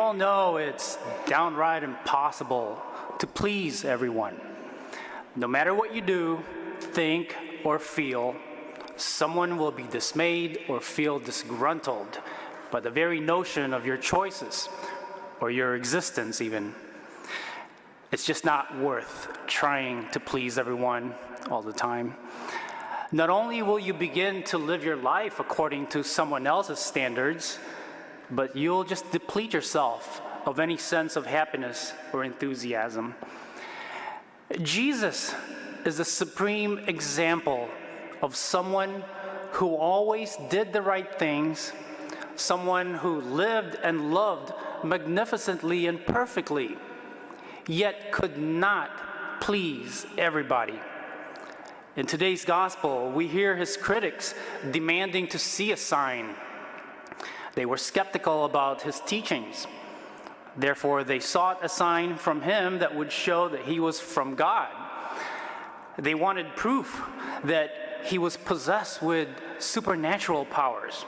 all know it's downright impossible to please everyone. No matter what you do, think, or feel, someone will be dismayed or feel disgruntled by the very notion of your choices, or your existence even. It's just not worth trying to please everyone all the time. Not only will you begin to live your life according to someone else's standards, but you'll just deplete yourself of any sense of happiness or enthusiasm. Jesus is the supreme example of someone who always did the right things, someone who lived and loved magnificently and perfectly, yet could not please everybody. In today's gospel, we hear his critics demanding to see a sign. They were skeptical about his teachings. Therefore, they sought a sign from him that would show that he was from God. They wanted proof that he was possessed with supernatural powers.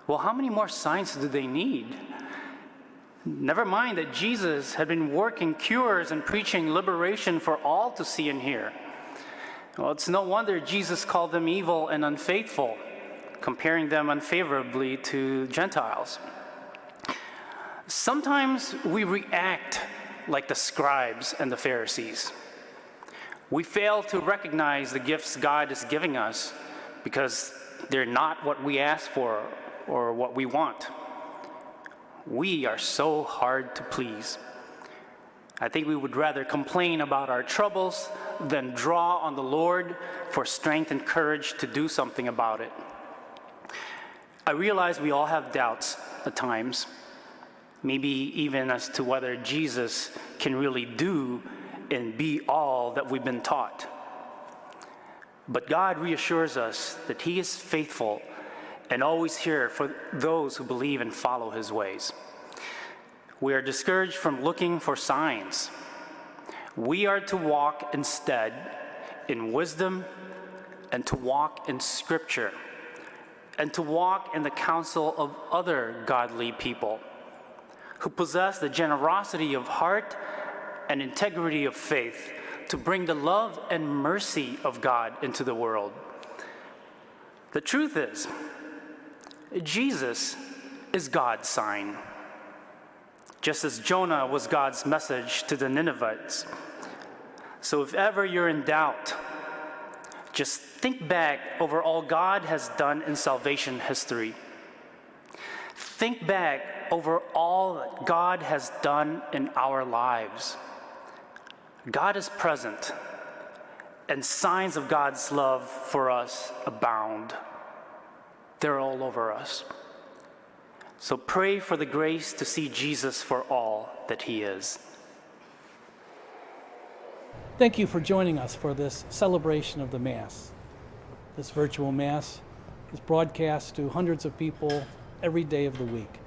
Well, how many more signs do they need? Never mind that Jesus had been working cures and preaching liberation for all to see and hear. Well, it's no wonder Jesus called them evil and unfaithful, comparing them unfavorably to Gentiles. Sometimes we react like the scribes and the Pharisees. We fail to recognize the gifts God is giving us because they're not what we ask for or what we want. We are so hard to please. I think we would rather complain about our troubles than draw on the Lord for strength and courage to do something about it. I realize we all have doubts at times, maybe even as to whether Jesus can really do and be all that we've been taught. But God reassures us that he is faithful and always here for those who believe and follow his ways. We are discouraged from looking for signs. We are to walk instead in wisdom and to walk in Scripture and to walk in the counsel of other godly people who possess the generosity of heart and integrity of faith to bring the love and mercy of God into the world. The truth is, Jesus is God's sign. Just as Jonah was God's message to the Ninevites. So if ever you're in doubt, just think back over all God has done in salvation history. Think back over all that God has done in our lives. God is present, and signs of God's love for us abound. They're all over us. So pray for the grace to see Jesus for all that he is. Thank you for joining us for this celebration of the Mass. This virtual Mass is broadcast to hundreds of people every day of the week.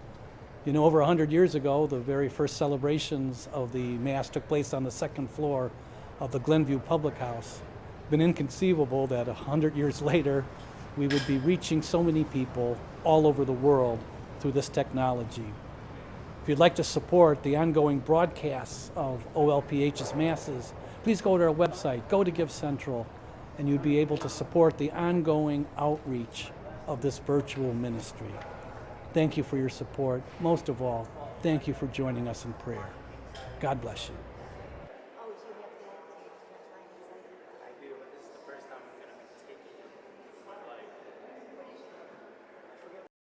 You know, over 100 years ago, the very first celebrations of the Mass took place on the second floor of the Glenview Public House. It's been inconceivable that 100 years later, we would be reaching so many people all over the world through this technology. If you'd like to support the ongoing broadcasts of OLPH's Masses, please go to our website, go to Give Central, and you'd be able to support the ongoing outreach of this virtual ministry. Thank you for your support. Most of all, thank you for joining us in prayer. God bless you.